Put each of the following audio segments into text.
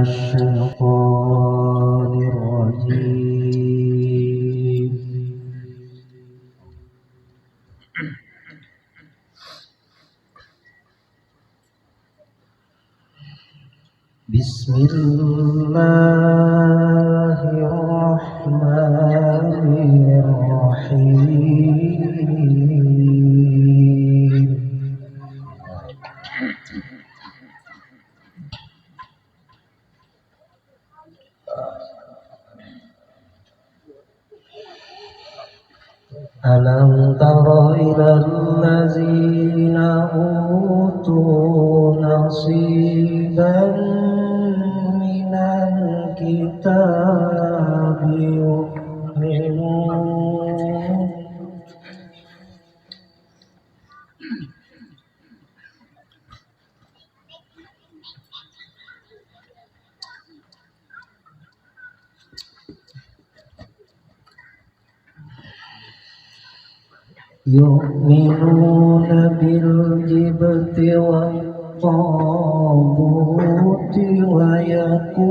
الشيطان الرجيم. بسم الله الرحمن الرحيم. ألم تر إلى الذين أوتوا نصيبا من الكتاب يؤمنون بالجبت والطاغوت ويقولون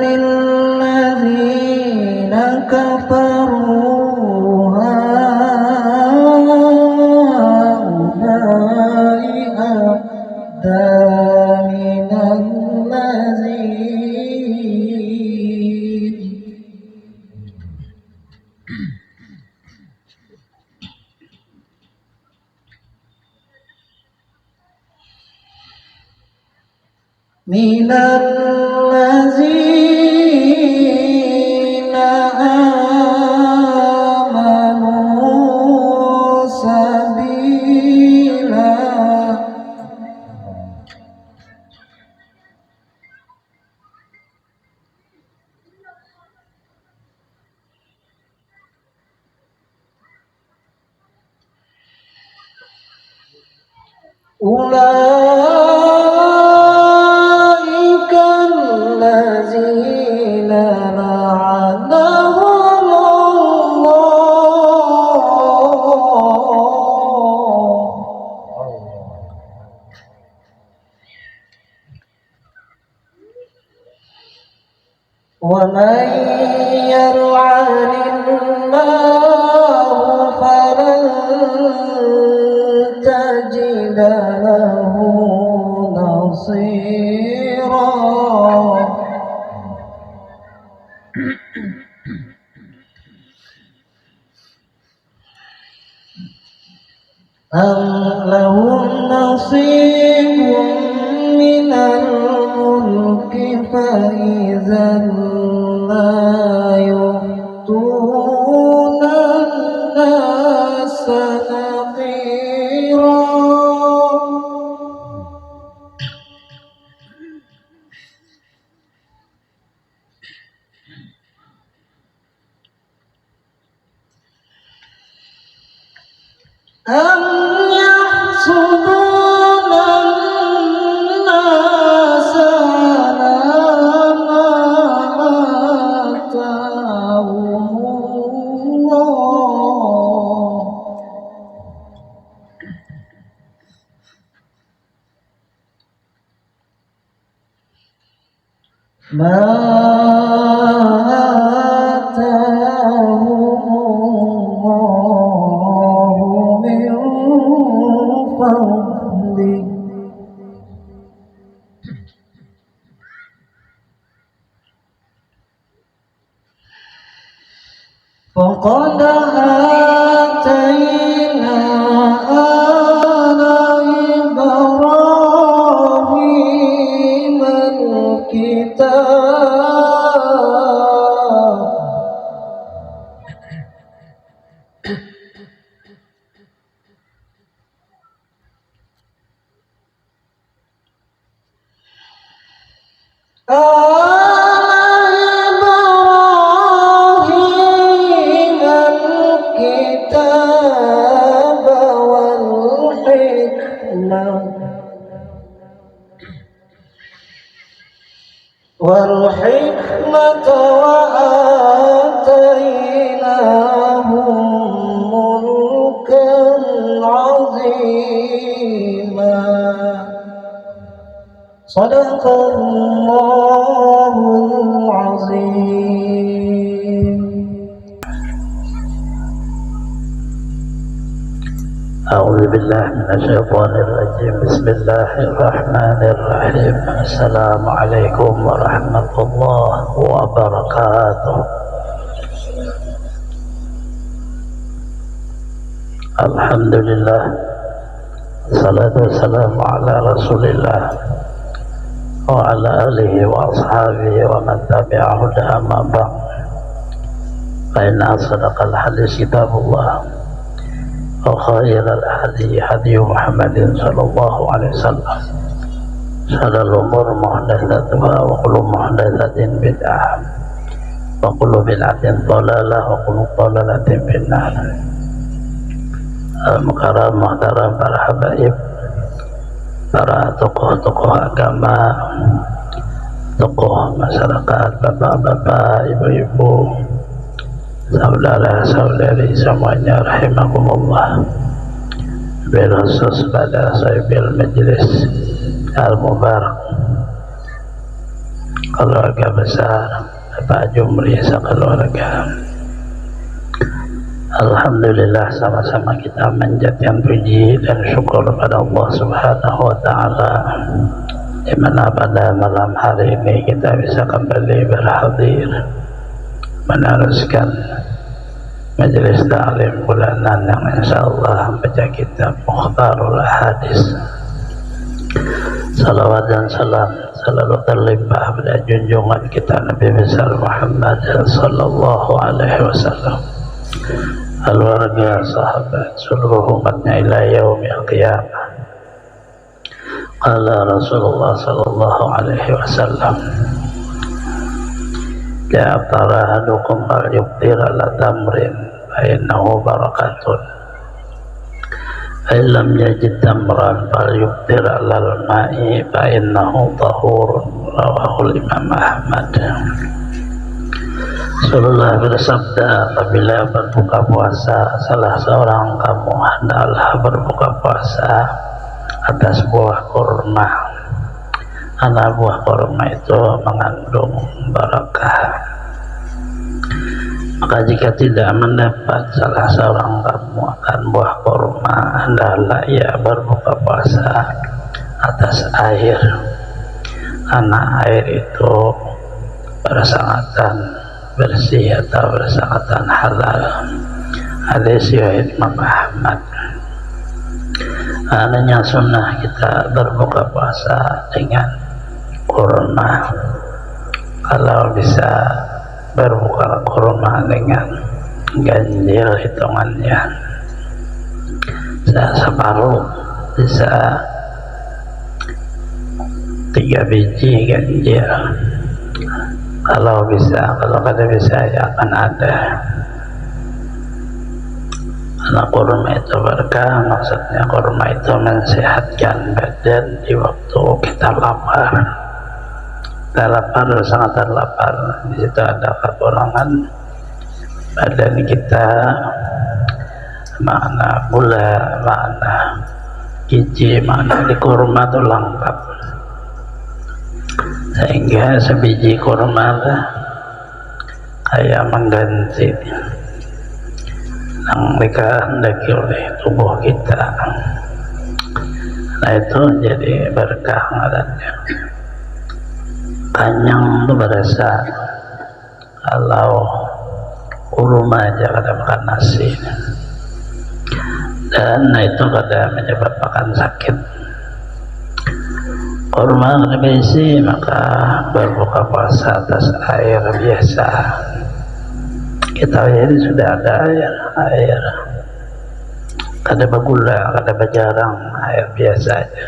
للذين كفروا هؤلاء أهدى من الذين آمنوا سبيلا. أولئك الذين لعنهم الله ومن يلعن الله فلن تجد له نصيرا. أم لهم نصيب من الملك فإذا لا يؤتون الناس نقيرا. أم يحسدون الناس على ما آتاهم الله ما آتاهم الله من فضله فقد آتينا آل إبراهيم الكتاب إبراهيم الكتاب والحكمة وآتيناهم ملكا عظيما. صدق الله العظيم. أعوذ بالله من الشيطان الرجيم. بسم الله الرحمن الرحيم. السلام عليكم ورحمة الله وبركاته. الحمد لله، الصلاة والسلام على رسول الله وعلى آله وأصحابه ومن تبع هداه. أما بعد، فإن أصدق الحديث كتاب الله، وخير الهدي هدي محمد صلى الله عليه وسلم، شر الأمور محدثاتها وكل محدثة بدعة وكل بدعة ضلالة وكل ضلالة في النار. Al-Mukarram, muhtaram para habaib, para tokoh-tokoh agama, tokoh masyarakat, bapak-bapak, ibu-ibu, saudara-saudari semuanya, rahimakumullah. Berkhusus pada sahibil majlis al-mubarak, keluarga besar Bapak Jumri sekeluarga. Alhamdulillah, sama-sama kita menjadikan puji dan syukur kepada Allah Subhanahu wa Ta'ala, di mana pada malam hari ini kita bisa kembali berhadir meneruskan majelis ta'lim bulanan yang insyaallah membaca kitab Mukhtarul Hadis. Salawat dan salam selalu terlimpah pada junjungan kita Nabi besar Muhammad sallallahu alaihi wasallam, keluarga, sahabat, seluruh umatnya ila yaumil qiyamah. Qala Rasulullah sallallahu alaihi wasallam, ya tara hadukum al yuktir ala tamrin fa innahu barakatun, fa illam yajid tamran fal yuktir ala al-ma'i fa innahu tahurun. Rawahu Imam Ahmad. Rasulullah bersabda, apabila berbuka puasa salah seorang kamu hendaklah berbuka puasa atas buah kurma, karena buah kurma itu mengandung barakah. Maka jika tidak mendapat salah seorang kamu akan buah kurma, hendaklah ia berbuka puasa atas air, karena air itu bersangatan bersih atau bersangatan halal. Hadis riwayat Imam Ahmad. Adanya sunnah kita berbuka puasa dengan kurma. Kalau bisa berbuka kurma dengan ganjil hitungannya, separuh, bisa 3 biji ganjil. Kalau bisa, kalau kada bisa ya akan ada. Karena kurma itu berkah, maksudnya kurma itu mensehatkan badan di waktu kita lapar. Kita lapar, sangat lapar, di situ ada kekurangan badan kita, makna gula, makna gizi, makna di kurma itu lengkap. Sehingga sebiji kurma kayak mengganti yang dikehendaki oleh tubuh kita. Nah itu jadi berkah ngarannya. Kanyang itu berasa kalau kurma aja kada makan nasi, dan itu kada menyebabkan sakit. Kurma kada berisi, maka berbuka puasa atas air biasa. Kita ini sudah ada air kada bergula, kada berjarang, air biasa aja.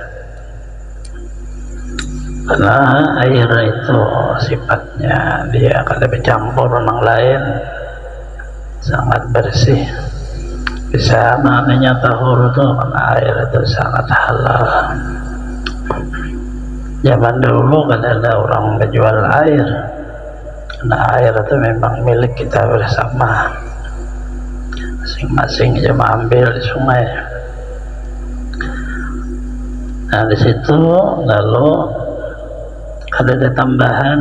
Karena air itu sifatnya dia kada bercampur dengan lain, sangat bersih. Bisa namanya tahur itu karena air itu sangat halal. Zaman dulu kan ada orang menjual air. Nah, air itu memang milik kita bersama, masing-masing cuma ambil di sungai. Nah, di situ lalu ada tambahan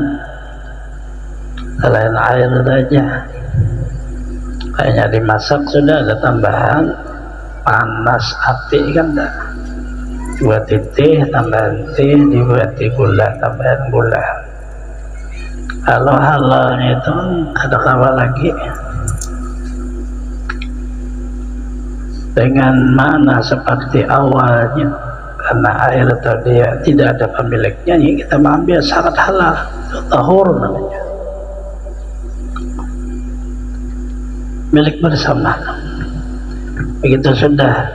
selain air saja, kayaknya dimasak sudah ada tambahan panas api kan, tak? 2 titik tambahan teh, dibuat gula, tambahan gula. Kalau halalnya itu ada kabar lagi dengan makna seperti awalnya, karena air tadi ya, tidak ada pemiliknya, ya kita mengambil sangat halal, tahur namanya, milik bersama. Begitu sudah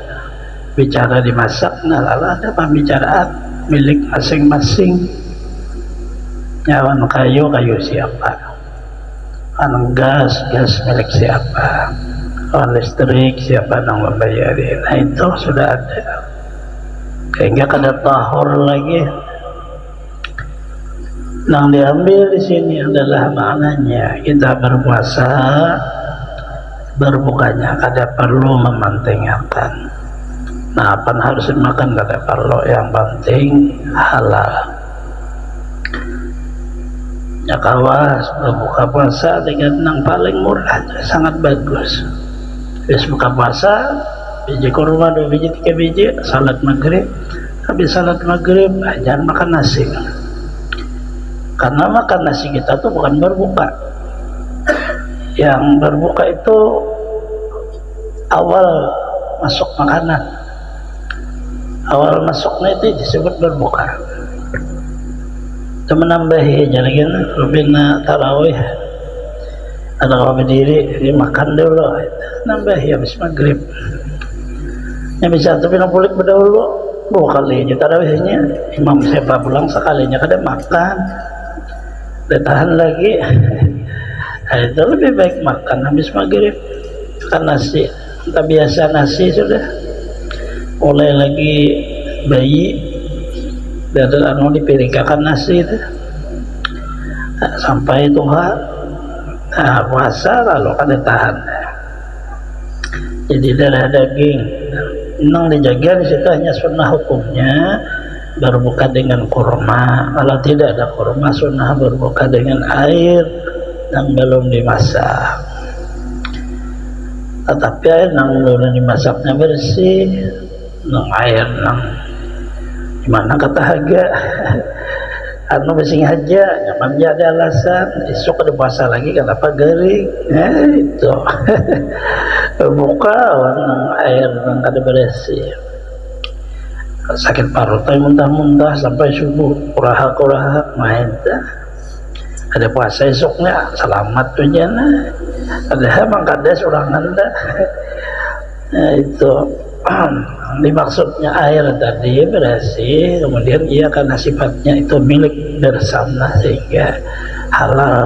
bicara dimasak, nah lalu ada pembicaraan milik masing-masing. Nyawan kayu siapa, kan gas milik siapa, listrik siapa yang membayarin. Nah itu sudah ada, sehingga kada tahur lagi. Yang diambil di sini adalah maknanya kita berpuasa, berbukanya kada perlu memantengakan. Nah, apa harus dimakan kada perlu, yang penting halal. Ya kawas berbuka puasa dengan yang paling murah, sangat bagus. Habis buka puasa, biji kurma 2 biji 3 biji, salat maghrib. Habis salat maghrib, jangan makan nasi, karena makan nasi kita tuh bukan berbuka. Yang berbuka itu awal masuk makanan, awal masuknya itu disebut berbuka. Itu menambahi, jadi kan rubina tarawih ada kalau berdiri dia makan dulu, nambahi habis maghrib. Yang bisa tapi nampulik berdahulu 2 kali aja tarawihnya, imam siapa pulang sekalinya kada makan, dia tahan lagi. Nah, itu lebih baik makan habis maghrib, kan nasi tak biasa nasi sudah mulai lagi bayi dari anu dipirikakan nasi itu, nah, sampai Tuhan puasa lalu kan ditahan. Jadi darah daging memang dijaga di situ, hanya sunnah hukumnya berbuka dengan kurma. Kalau tidak ada kurma, sunnah berbuka dengan air yang belum dimasak. Tetapi air yang belum dimasaknya bersih, yang air yang gimana kata harga anu bising aja, nyaman ada alasan esok ada puasa lagi kenapa garing, itu buka warna air yang ada bersih. Sakit parut muntah-muntah sampai subuh, kuraha main dah. Ada puasa esoknya selamat tuh jana, ada emang kada surangan dah. Nah, itu dimaksudnya air tadi bersih, kemudian ia karena sifatnya itu milik bersama sehingga halal.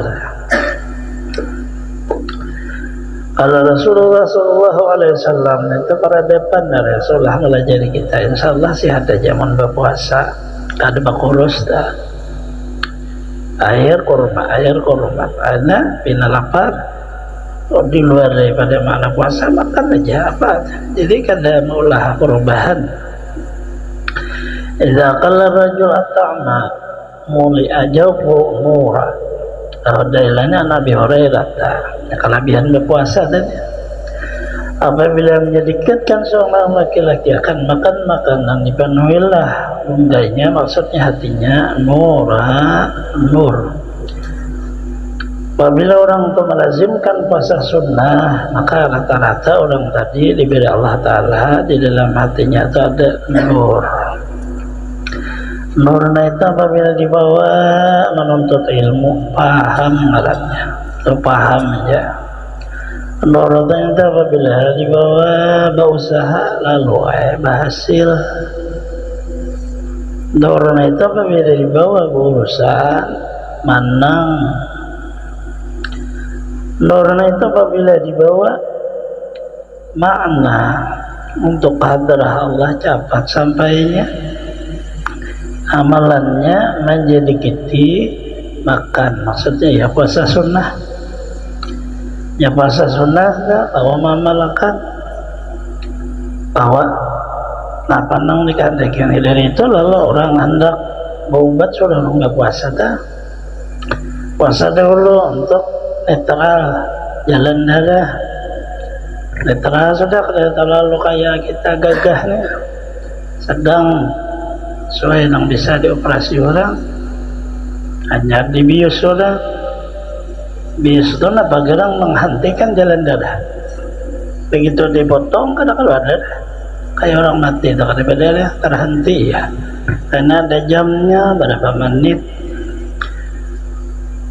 Kalau Rasulullah SAW itu para depan dari Rasulullah melajari kita, insya Allah sih ada zaman berpuasa, ada bakurus dah. Air kurma, karena bina lapar. Di luar daripada makna puasa makan aja apa, jadi kada maulah perubahan. Idza qala rajul at-ta'ma muli ajabu murah. Dailanya Nabi Hurairah, kelebihan berpuasa tadi, apabila menjadikan seorang laki-laki akan makan makanan dipenuhilah undainya, maksudnya hatinya murah, nur. Apabila orang itu melazimkan puasa sunnah, maka rata-rata orang tadi diberi Allah Ta'ala di dalam hatinya itu ada nur. Nurnya itu apabila dibawa menuntut ilmu, paham ngarannya, itu paham aja. Nurnya itu apabila dibawa berusaha lalu berhasil. Nurnya itu apabila dibawa berusaha menang. Nurna itu apabila dibawa makna untuk hadrah Allah cepat sampainya. amalannya menjadi kiti makan, maksudnya ya puasa sunnah, ya puasa sunnah bahwa mamalakan bahwa nah pandang dikatakan dari itu lalu orang hendak berobat sudah nggak puasa puasa dulu untuk netral jalan darah netral sudah tidak terlalu kayak kita gagah nih sedang sesuai yang bisa dioperasi orang hanya dibius sudah bius itu apa gerang menghentikan jalan darah begitu dipotong kada keluar darah kayak orang mati tak ada darah terhenti ya karena ada jamnya berapa menit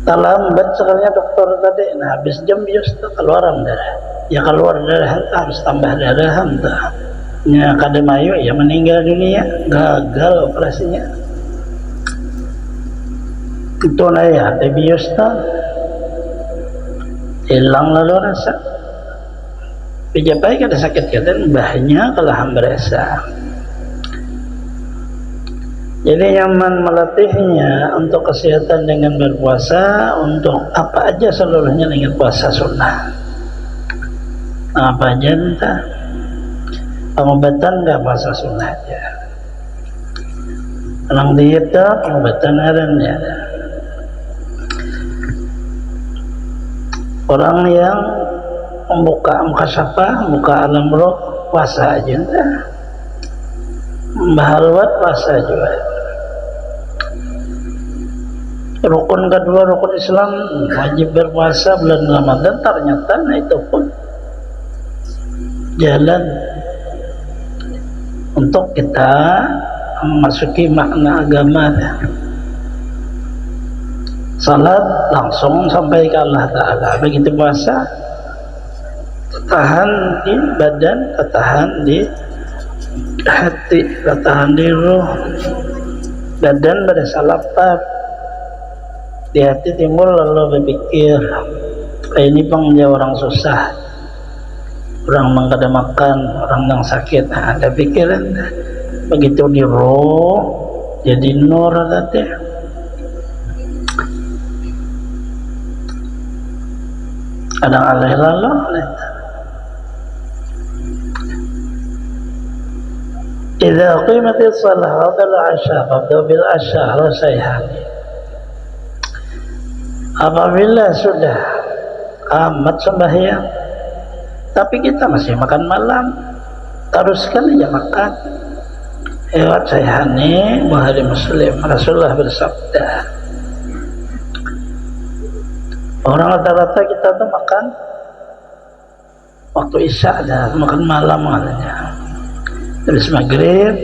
terlambat sekalinya dokter tadi nah habis jam bius itu keluar darah ya keluar darah harus tambah darah entah ya kada mayu ya meninggal dunia gagal operasinya itu nah ya ada bius hilang lalu rasa pijapai kada sakit kada mbahnya kalau berasa jadi nyaman melatihnya untuk kesehatan dengan berpuasa untuk apa aja seluruhnya dengan puasa sunnah apa aja entah pengobatan nggak puasa sunnah aja orang diet pengobatan arannya orang yang membuka mukasyafah membuka alam roh puasa aja entah bahalwat puasa juga rukun kedua rukun Islam wajib berpuasa bulan Ramadan ternyata nah itu pun jalan untuk kita memasuki makna agama salat langsung sampai ke Allah Ta'ala begitu puasa tahan di badan tahan di hati tahan di ruh badan berasa lapar di hati timbul lalu berpikir ini pengja orang susah orang mengkada makan orang yang sakit nah, ada pikiran begitu di roh jadi nur tadi kadang alih lalu idza qimatis shalah qabla al-'asha qabla bil 'asha rasayhani apabila sudah amat sembahyang tapi kita masih makan malam teruskan aja makan lewat sayhani Bukhari Muslim Rasulullah bersabda orang rata-rata kita tuh makan waktu isya aja makan malam katanya terus maghrib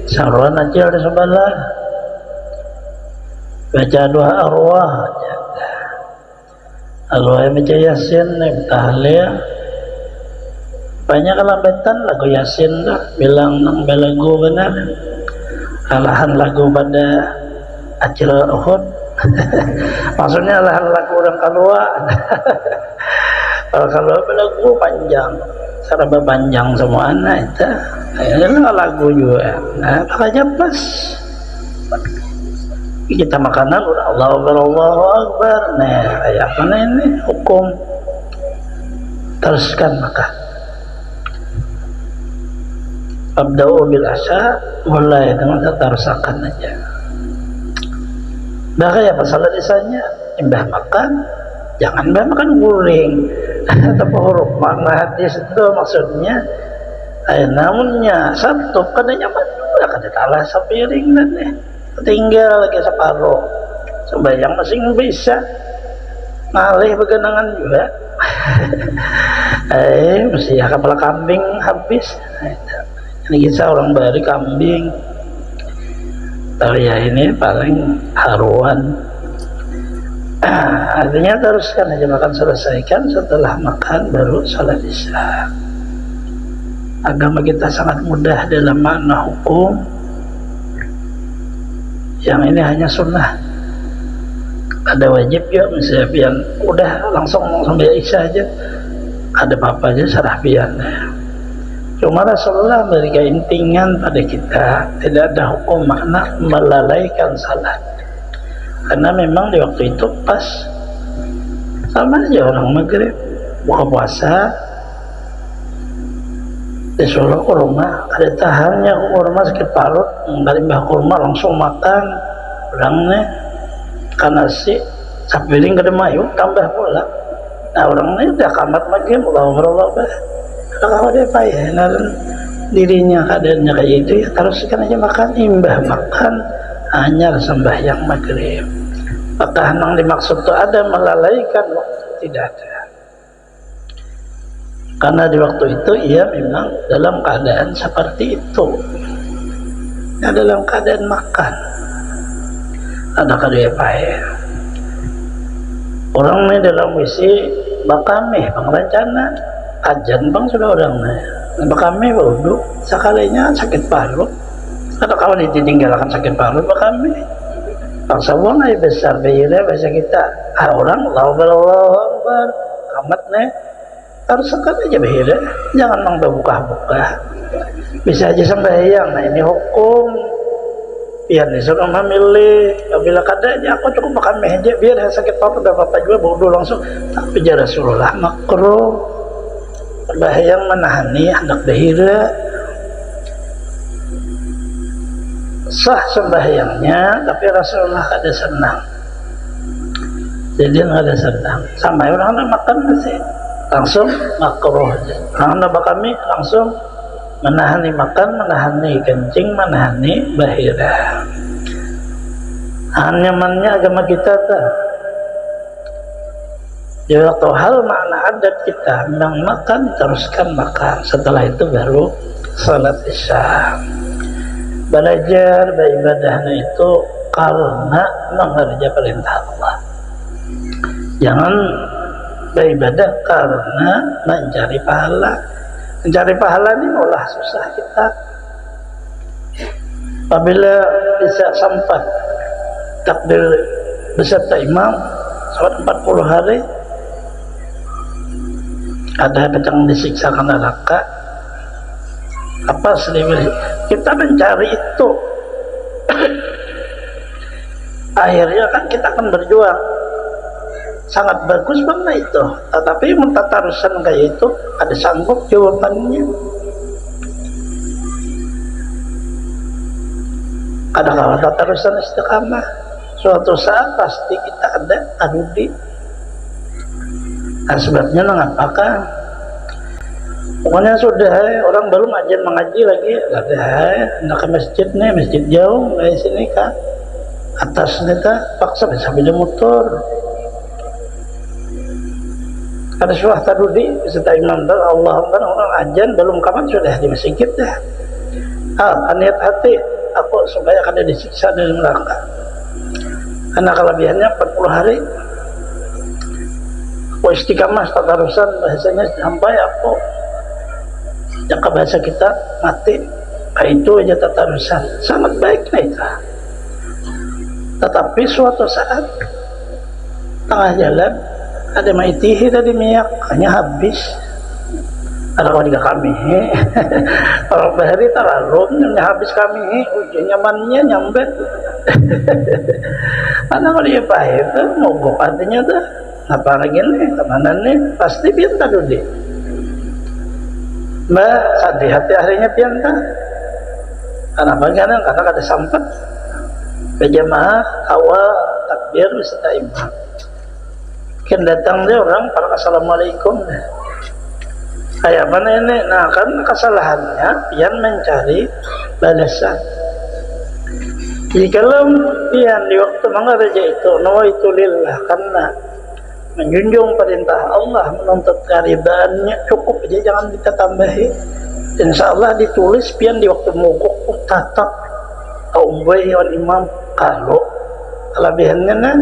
saruan aja ada sebelah baca doa arwah arwah baca yasin tahlil banyak kelambatan lagu yasin dah bilang nang belagu benar alahan lagu pada acara Uhud maksudnya alahan lagu orang keluar kalau belagu panjang serba panjang semua anak itu ini lagu juga nah makanya pas kita makanan udah Allahu Akbar nah kayak mana ini hukum teruskan makan abda'u bil asya mulai dengan teruskan aja bahkan ya masalah desanya imbah makan jangan imbah makan guling atau huruf makna hadis itu maksudnya namunnya satu kadanya berdua kada talah sepiring dan tinggal lagi separuh sembahyang masing bisa ngalih begenangan juga mesti ya kepala kambing habis ini kisah orang bari kambing tapi ya ini paling haruan artinya teruskan aja makan selesaikan setelah makan baru salat isya agama kita sangat mudah dalam makna hukum yang ini hanya sunnah ada wajib ya misalnya pian udah langsung sampai isya aja ada apa-apa aja sarah pian Cuma Rasulullah memberikan intingan pada kita, tidak ada hukum makna melalaikan salat, karena memang di waktu itu pas sama aja orang maghrib buka puasa disuruh ke rumah, ada tahannya ke rumah sakit parut, dari mbah kurma langsung makan orangnya karena nasi sapiring ke mayu tambah pula. Nah orangnya udah kamat maghrib Allah kalau dia payah dirinya keadaannya kayak itu, ya teruskan aja makan, imbah makan hanya sembahyang maghrib. Apakah yang dimaksud itu ada melalaikan waktu? Tidak ada, karena di waktu itu ia memang dalam keadaan seperti itu, ya, dalam keadaan makan. Adakah dia payah orang ini dalam misi bakame bang rencana ajan bang sudah orangnya bakame wudhu sekalinya sakit parut, ada kawan ditinggalkan sakit parut bakame bangsa buang aja besar bayarnya bahasa kita orang Allah Akbar kamat nih harus sekat aja bayarnya, jangan buka-buka, bisa aja sembahyang. Nah ini hukum biar disuruh memilih, bila kadanya aku cukup makan meja biar sakit parut udah bapak juga wudhu langsung, tapi ya Rasulullah makruh sembahyang menahani hendak bahira, sah sembahyangnya tapi Rasulullah ada senang, jadi ada senang sama orang makan masih langsung makruh, orang kami langsung menahani makan, menahani kencing, menahani bahira. Nyamannya agama kita tak. Jadi waktu hal makna adat kita memang makan teruskan makan, setelah itu baru salat isya. Belajar beribadahnya itu karena mengerja perintah Allah, jangan beribadah karena mencari pahala. Mencari pahala ini malah susah kita. Apabila bisa sampai takbir beserta imam salat 40 hari, ada yang disiksa karena neraka, apa sedih kita mencari itu akhirnya kan kita akan berjuang sangat bagus banget itu, tetapi mentatarusan kayak itu ada sanggup jawabannya. Ada kalau tatarusan istiqamah suatu saat pasti kita ada adudi. Nah sebabnya mengapakah pokoknya sudah orang belum ajan mengaji lagi ada nak ke masjid nih, masjid jauh dari sini kak atas neta paksa bisa beda motor. Ada suah tadudi beserta imam dan Allah kan orang ajan belum kapan sudah di masjid dah. Niat hati aku supaya kada disiksa dari neraka. Karena kelebihannya 40 hari. Aku istiqamah tatarusan bahasanya sampai aku jaka bahasa kita mati. Itu aja tatarusan sangat baik lah itu. Tetapi suatu saat tengah jalan ada maitihi tadi minyak hanya habis. Ada kalau juga kami orang bahari terlalu habis kami ujian nyamannya nyambet karena kalau dia pahit mogok artinya tuh apa lagi nih kemana nih pasti pianta dulu mbak sadih hati akhirnya pianta karena bagian karena ada sampat berjamaah awal takbir beserta imam kan datang dia orang para assalamualaikum kayak mana ini, nah kan kesalahannya pian mencari balasan. Jadi kalau pian di waktu mengerja itu nawaitu lillah karena menjunjung perintah Allah menuntut keridaannya cukup aja jangan kita tambahi. Insya Allah ditulis pian di waktu mogok tatap kaum wal imam kalau kelebihannya kan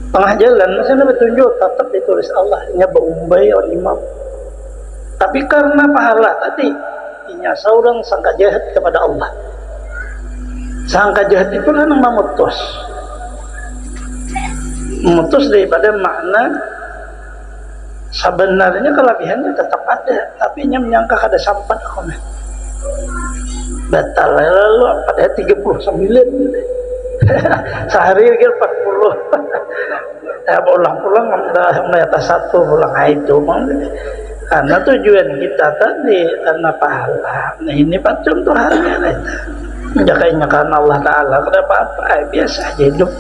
tengah jalan masih petunjuk tetap ditulis Allah nya beumbai on imam, tapi karena pahala tadi inya seorang sangka jahat kepada Allah, sangka jahat itu kan memutus daripada makna Sebenarnya kelebihannya tetap ada, tapi nya menyangka ada sampan aku mah. Batal lalu pada 39. Sehari kira 40. Ya pulang-pulang di atas 1 pulang itu karena tujuan kita tadi karena pahala. Nah ini pak contohannya menjaganya karena Allah Ta'ala kenapa apa biasa aja hidup.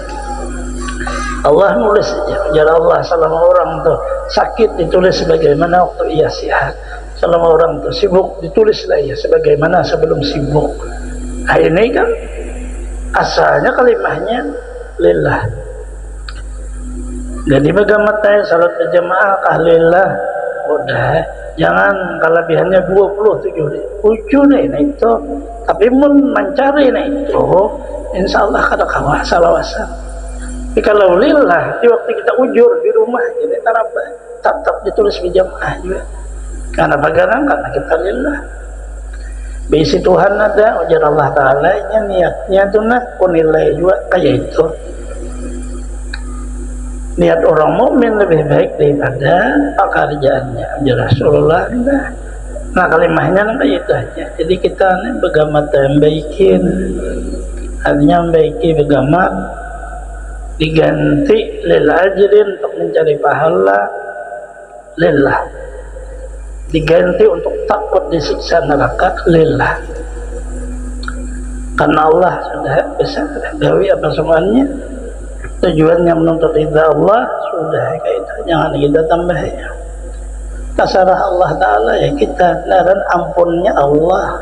Allah nulis aja Allah selama orang tuh sakit ditulis sebagaimana waktu ia sehat, selama orang tuh sibuk ditulislah ya sebagaimana sebelum sibuk. Nah ini kan asalnya kalimahnya lillah. Jadi bagaimana salat berjamaah lillah udah jangan kelebihannya 27 ujungnya nah itu tapi mun mencari nah itu insyaallah kada kalah salawasan. Tapi kalau lillah di waktu kita ujur di rumah jadi tarabah tetap ditulis berjamaah juga karena bagaimana karena kita lillah bisi Tuhan ada ujar Allah Ta'ala niatnya itu nah nilai juga kayak itu. Niat orang mukmin lebih baik daripada pekerjaannya. Ya Rasulullah. Nah kalimahnya kayak itu aja. Jadi kita ini begama membaikin, artinya membaiki begama diganti lil ajrin untuk mencari pahala lillah. Diganti untuk takut disiksa neraka lillah. Karena Allah sudah bisa gawi apa semuanya. Tujuannya menuntut ridha Allah sudah kayak itu jangan kita tambah ya terserah Allah Ta'ala ya kita dan ampunnya Allah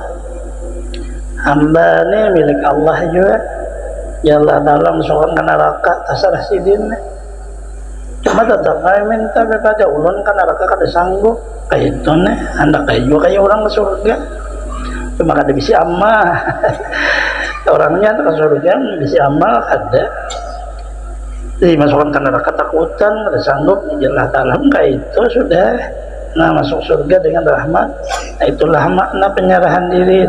hamba ini milik Allah juga ya Allah Ta'ala masukkan ke neraka terserah sidin cuma tetap minta kepada ulun ke neraka kada sanggup kayak itu nih anda kayak juga kayak orang ke surga cuma kada bisa amal orangnya ke surga bisa amal ada dimasukkan ke neraka ketakutan ada sanggup Allah Ta'ala kayak itu sudah nah masuk surga dengan rahmat. Nah itulah makna penyerahan diri.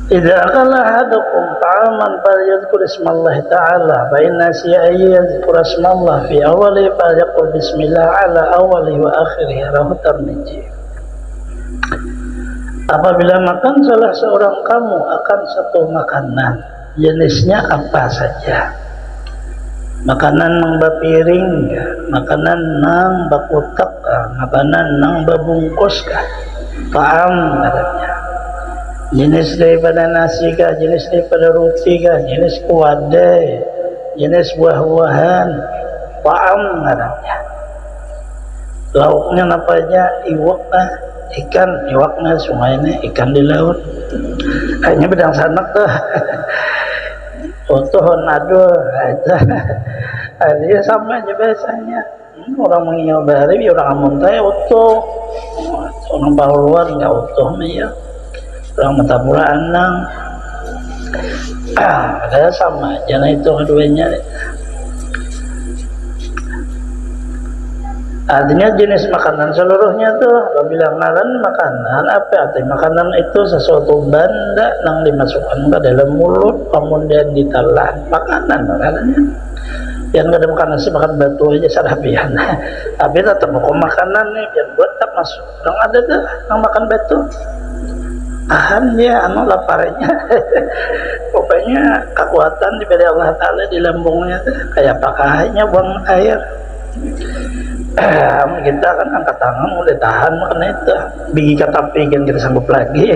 Idza akala ahadukum ta'aman falyadhkur ismallah ta'ala fa inna siya yadhkur ismallah fi awali falyaqul bismillah ala awali wa akhirih rawahu Tirmidzi. Apabila makan salah seorang kamu akan satu makanan jenisnya apa saja, makanan nang bapiring makanan nang bakutak makanan nang babungkus taam katanya jenis daripada nasi kah, jenis daripada roti kah, jenis kuadai, jenis buah-buahan taam katanya lauknya apa aja iwak ikan iwaknya sungainya ikan di laut hanya bedang sanak tuh utuh nado dia sama aja biasanya orang mengiau bari orang amuntai utuh orang luar nggak utuh ya orang matapura anang ada sama aja nah itu keduanya artinya jenis makanan seluruhnya tuh bilang ngaran makanan apa arti makanan itu sesuatu benda yang dimasukkan ke dalam mulut kemudian ditelan makanan makanannya yang gak ada makanan sih makan batu aja sarapian tapi tetap mau makanan nih biar buat tak masuk orang ada tuh yang makan batu tahan dia anu laparnya pokoknya kekuatan diberi Allah Ta'ala di lambungnya tuh kayak pakainya buang air kita kan angkat tangan mulai tahan makanya itu bigi kata pingin kita sanggup lagi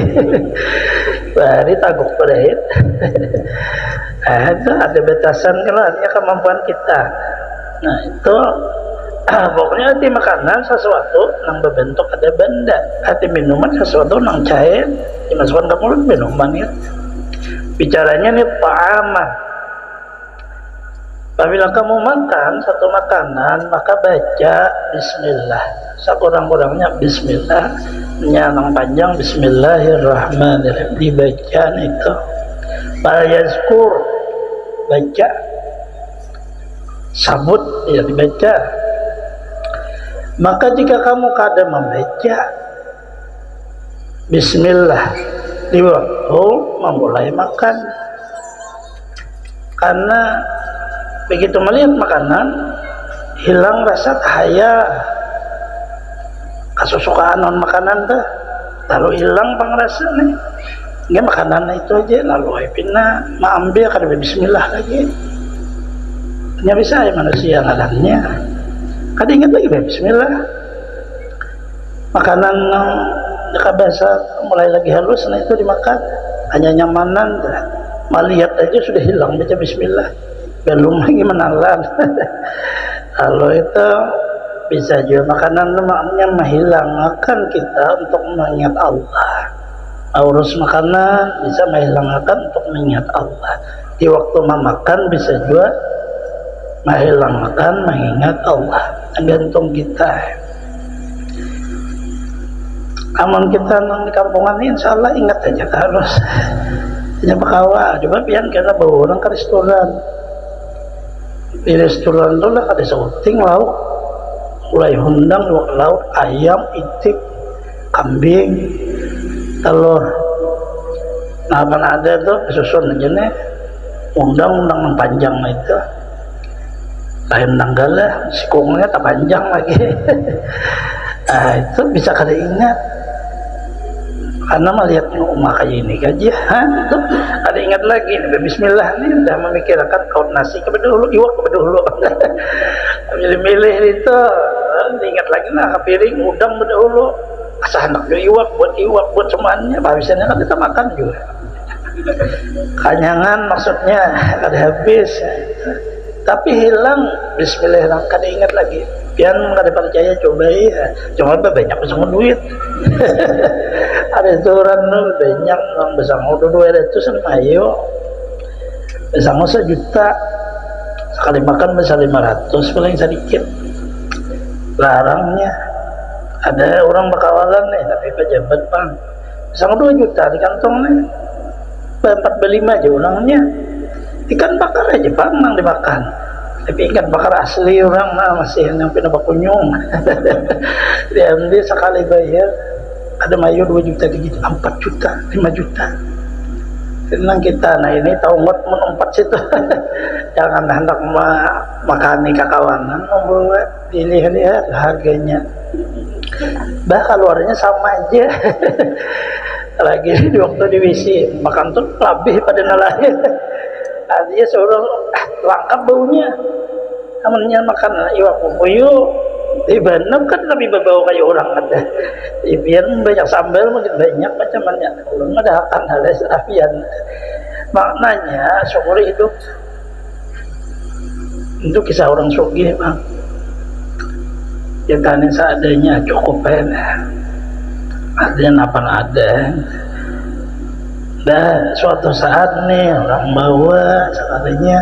bari taguk berait ada batasan kelarnya kemampuan kita nah itu pokoknya hati makanan sesuatu yang berbentuk ada benda hati minuman sesuatu yang cair dimasukkan ke mulut minuman ya bicaranya nih ta'aman. Apabila kamu makan satu makanan maka baca bismillah sekurang-kurangnya bismillah yang panjang bismillahirrahmanirrahim dibaca itu yazkur baca sabut ya dibaca maka jika kamu kada membaca bismillah di waktu memulai makan karena begitu melihat makanan hilang rasa tahaya kesusukaan non makanan tuh, lalu hilang pangrasa nih nggak makanan itu aja, lalu pina maambil karena bismillah lagi nya bisa ya manusia ngadannya kada ingat lagi bismillah. Makanan dekat biasa mulai lagi halus, nah itu dimakan hanya nyamanan, melihat aja sudah hilang baca bismillah, belum lagi menalan. Kalau itu bisa juga makanan lemaknya menghilangkan kita untuk mengingat Allah. Urus makanan bisa menghilangkan untuk mengingat Allah. Di waktu memakan bisa juga menghilangkan mengingat Allah. Tergantung kita. Aman kita nang di kampungan ini, insya Allah ingat aja harus. Hanya bakawa, coba pian karena bawa orang ke restoran. Di restoran itu lah ada sauting lauk, mulai hundang lauk ayam, itik, kambing, telur. Nah, mana ada tuh susun aja nih, undang yang panjang itu. Lain nanggalah, sikungnya tak panjang lagi. Nah, itu bisa kada ingat. Karena melihat rumah kayak ini aja, itu ada ingat lagi. Bismillah nih, udah memikirkan kau nasi kepada dulu, iwak kepada dulu. Milih-milih itu, ingat lagi lah piring udang kepada dulu. Asal anak iwak buat semuanya, habisnya kan kita makan juga. Kanyangan maksudnya kada habis. Tapi hilang bismillah, kada ingat lagi. Pian kada percaya coba ya, cuma banyak besar duit. Ada orang banyak orang besar mau 200 sama ayo besar mau 1 juta sekali makan besar 500 paling sedikit. Larangnya ada orang bakawalan nih tapi pejabat bang besar 2 juta di kantong nih 4-5 aja orangnya ikan bakar aja bang yang dimakan. Tapi ikan bakar asli orang masih yang pindah bakunyung. Dia sekali bayar ada mayo 2 juta, 3 juta, 4 juta, 5 juta. Tenang kita, nah ini tahu ngot menempat situ. Jangan hendak makani kakawanan, membawa pilih dia harganya. Bah keluarnya sama aja. Lagi di waktu di WC makan tuh lebih pada nelayan. Artinya seorang lengkap baunya. Namanya makan iwak kukuyu. Ibanem kan lebih berbau kayak orang ada. Biar banyak sambal mungkin banyak macam-macam. Ulun ada akan hal serapian. Maknanya syukuri hidup. Itu kisah orang sugih bang. Jangan seadanya cukup ya. Artinya apa ada. Dan suatu saat nih orang bawa sekalinya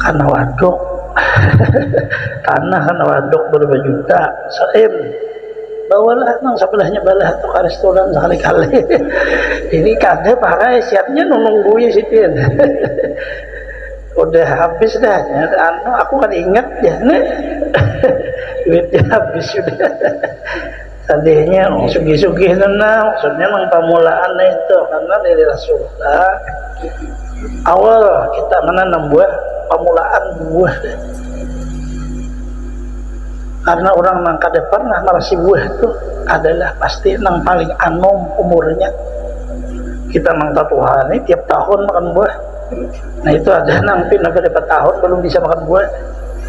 karena waduk tanah karena waduk berapa juta saim bawalah nang sebelahnya balah tuh ke restoran sekali-kali. Ini kada pakai siapnya nungguin sitin. Udah habis dah aku kan ingat ya nih duitnya habis sudah. Tadinya sugi-sugi maksudnya pamulaan itu karena dari Rasulullah awal kita menanam buah pamulaan buah karena orang nang kada pernah merasi buah itu adalah pasti nang paling anom umurnya. Kita nang tatuhan ini tiap tahun makan buah, nah itu ada nang pindah berapa tahun belum bisa makan buah,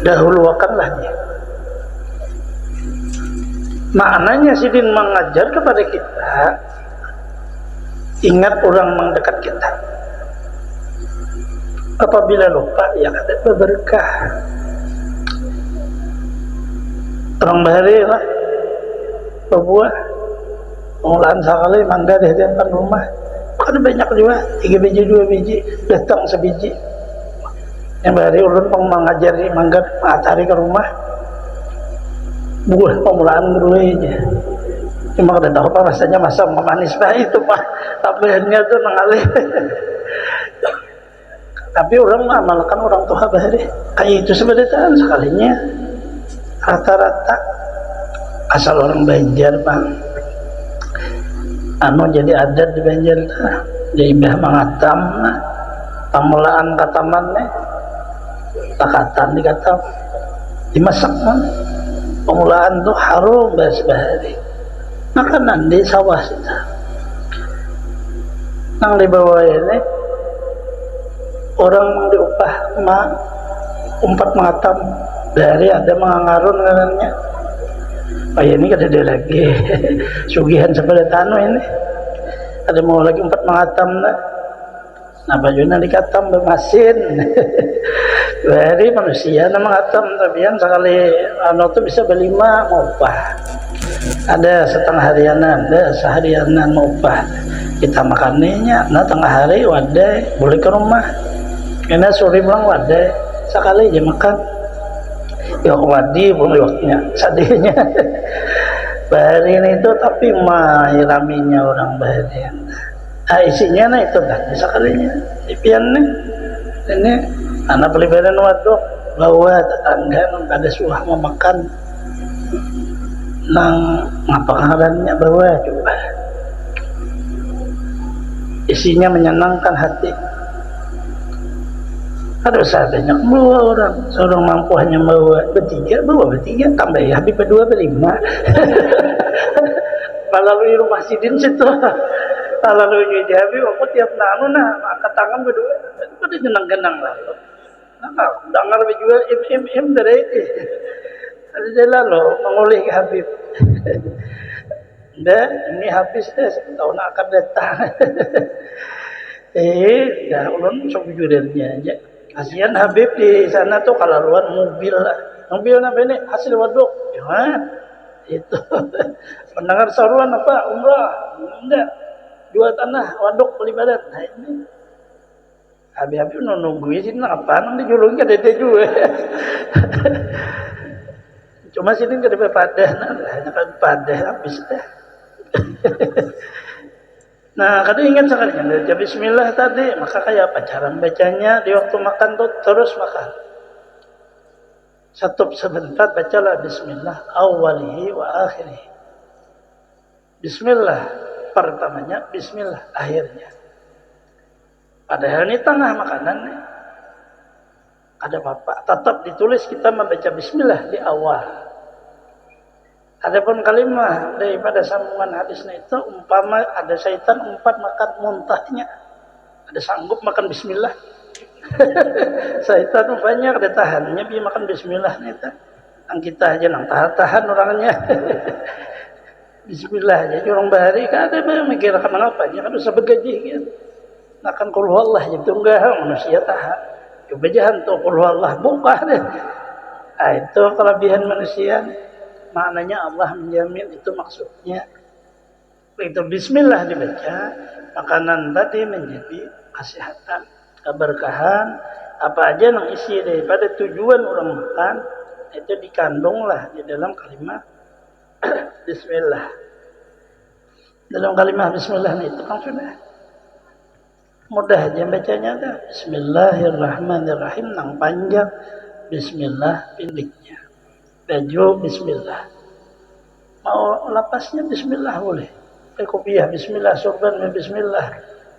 dahuluakanlah dia. Maknanya Sidin mengajar kepada kita ingat orang mendekat kita. Apabila lupa ya ada berkah. Orang bahari lah berbuah pengelolaan sekali mangga di depan rumah kan banyak juga 3 biji 2 biji datang sebiji yang bahari ulun mengajari mangga matahari ke rumah buah pemulaan aja. Cuma kada tahu apa rasanya masam manis pak itu pak tambahannya tuh mengalir. Tapi orang mengamalkan orang tua bahari kayak itu sebenarnya sekalinya rata-rata asal orang Banjar bang jadi adat di Banjar di ibah mangatam pamulaan kataman takatan dikata dimasak kan pengulaan tuh harum bahari makanan di sawah kita nang di bawah ini orang diupah umpat mengatam dari ada mengangarun nganannya ini kan ada lagi sugihan seperti tanu ini ada mau lagi umpat mengatam nah bajunya dikatam bermasin dari manusia nama ngatam tapi yang sekali anu tuh bisa berlima mau upah ada setengah harianan ada seharianan mau upah kita makannya nah tengah hari wadai boleh ke rumah karena sore pulang wadai sekali aja makan ya wadi pun waktunya sadinya baharin itu tapi raminya orang baharin isinya nah itu kan sekalinya ipian nih ini anak pelibaran waduk bawa tetangga nang ada suah mau makan nang ngapakannya bawa coba isinya menyenangkan hati ada banyak bawa orang seorang mampu hanya bawa bertiga tambah ya habis berdua berlima lalu rumah sidin situ lalu jadi waktu tiap nanu angkat tangan berdua pada jenang-jenang lalu dengar juga im dari itu ada lalu mengulih ke Habib dan ini habis deh tahun akan datang dah ulun sok jujurnya aja kasihan Habib di sana tuh kalau luar mobil apa ini hasil waduk ya itu mendengar seruan apa umrah enggak 2 tanah waduk pelibaran nah ini Habib nungguin sini apa nang dijulungi ke dede juga cuma sini ke depan padah hanya kan padah habis deh nah kadang ingat sekali baca bismillah tadi maka kayak apa cara bacanya di waktu makan tuh terus makan satu sebentar bacalah bismillah awalihi wa akhirihi bismillah pertamanya bismillah akhirnya padahal ini tengah makanan nih. Ada bapak tetap ditulis kita membaca bismillah di awal adapun kalimah daripada sambungan hadisnya itu umpama ada syaitan umpat makan muntahnya ada sanggup makan bismillah syaitan banyak ada tahannya biar makan bismillah nih nang kita aja nang tahan orangnya bismillah aja orang bahari kan ada yang mikir apa aja kan usah begaji gitu akan qul huwallah itu enggak manusia tahan coba jahan tuh qul huwallah buka deh itu kelebihan manusia maknanya Allah menjamin itu maksudnya itu bismillah dibaca makanan tadi menjadi kesehatan keberkahan apa aja yang isi daripada tujuan orang makan itu dikandunglah di dalam kalimat bismillah dalam kalimat bismillah itu kan sudah mudah aja bacanya dah bismillahirrahmanirrahim nang panjang bismillah pendeknya baju bismillah mau lapasnya bismillah boleh kopiah bismillah sorban bismillah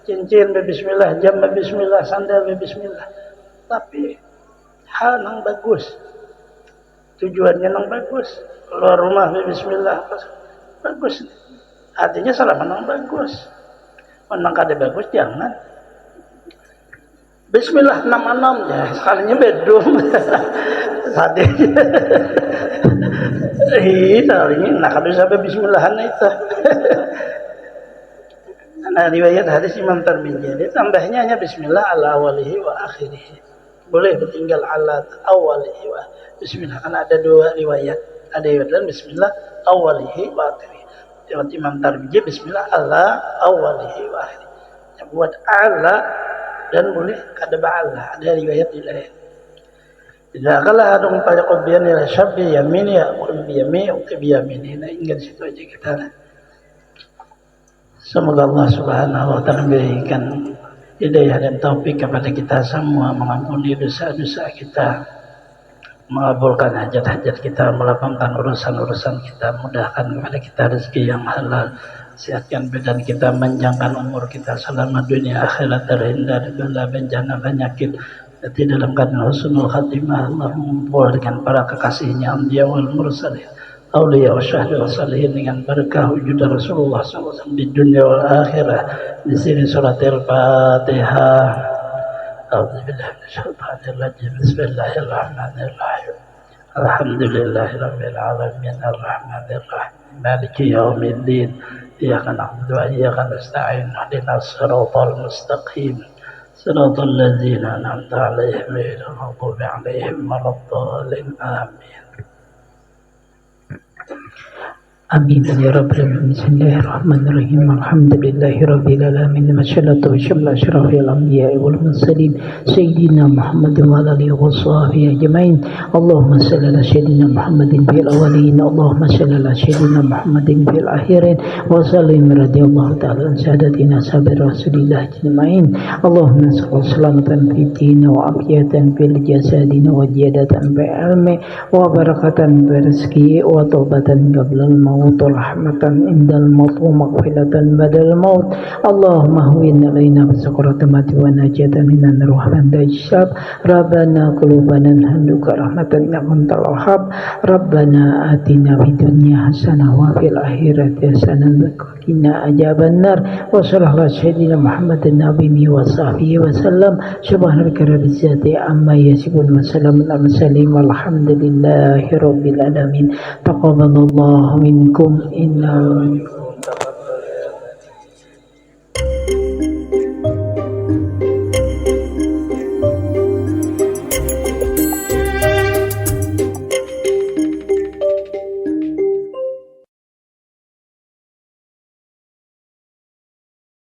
cincin bismillah jam bismillah sandal bismillah tapi hal nang bagus tujuannya nang bagus keluar rumah bismillah bagus artinya salah nang bagus menang kada bagus jangan bismillah 66 ya sekalinya bedum sadar ini nak habis sampai bismillahan itu nah riwayat hadis Imam Tirmidzi dia tambahnya hanya bismillah ala awalihi wa akhirihi boleh tinggal ala awalihi wa bismillah karena ada 2 riwayat ada riwayat bismillah awalihi wa akhirihi riwayat Imam Tirmidzi bismillah ala awalihi wa akhirihi yang buat ala dan boleh kada ba'ala ada riwayat lain idza qala hadum fayaqul bi yamini syabbi yamini yaqul bi yamini wa bi yamini nah ingat situ aja kita semoga Allah Subhanahu wa taala memberikan hidayah dan taufik kepada kita semua mengampuni dosa-dosa kita mengabulkan hajat-hajat kita melapangkan urusan-urusan kita mudahkan kepada kita rezeki yang halal sehatkan badan kita, panjangkan umur kita selama dunia akhirat terhindar bala bencana penyakit di dalam keadaan husnul khatimah. Allah mengumpul dengan para kekasihnya anbiya wal mursalin, awliya wa syahda wa salihin, dengan berkah wujud Rasulullah SAW di dunia wal akhirah. Di sini surat Al-Fatihah. A'udzubillahi minasyaitonir rajim. Bismillahirrahmanirrahim. Alhamdulillahirabbil alamin arrahmanir rahim maliki yaumiddin iyyaka na'budu wa iyyaka nasta'in ihdinas siratal mustaqim siratal ladzina an'amta 'alaihim ghairil maghdubi 'alaihim waladdallin amin. Amin ya rabbal alamin. Bismillahirrahmanirrahim. Alhamdulillahi rabbil alamin. Wassalatu wassalamu ala asyrafil anbiya'i wal mursalin sayyidina Muhammadin wa alihi washabbihi ajmain. Allahumma shalli ala sayyidina Muhammadin fil awwalin, Allahumma shalli ala sayyidina Muhammadin fil akhirin, wa sallim radhiyallahu ta'ala an sadatina sahabat Rasulillah ajmain. Allahumma salli salamatan fid din wa afiyatan fil jasadina wa ziyadatan fil ilmi wa barakatan fil rizqi wa taubatan qabla al-maut rahmatan indal maut wa maghfiratan badal maut. Allahumma huwin alaina bisaqaratil mati wa najatan minan ruhan dasyab. Rabbana qulubana handuka rahmatan innamal wahhab. Rabbana atina fid dunya hasanah wa fil akhirati hasanah wa qina adzabannar. Wa sallallahu ala sayyidina Muhammadin nabiyyi wa sahbihi wa sallam. Subhanaka rabbil izzati amma yasifun wa salamun alal mursalin walhamdulillahi rabbil alamin. Taqabbalallahu minkum inna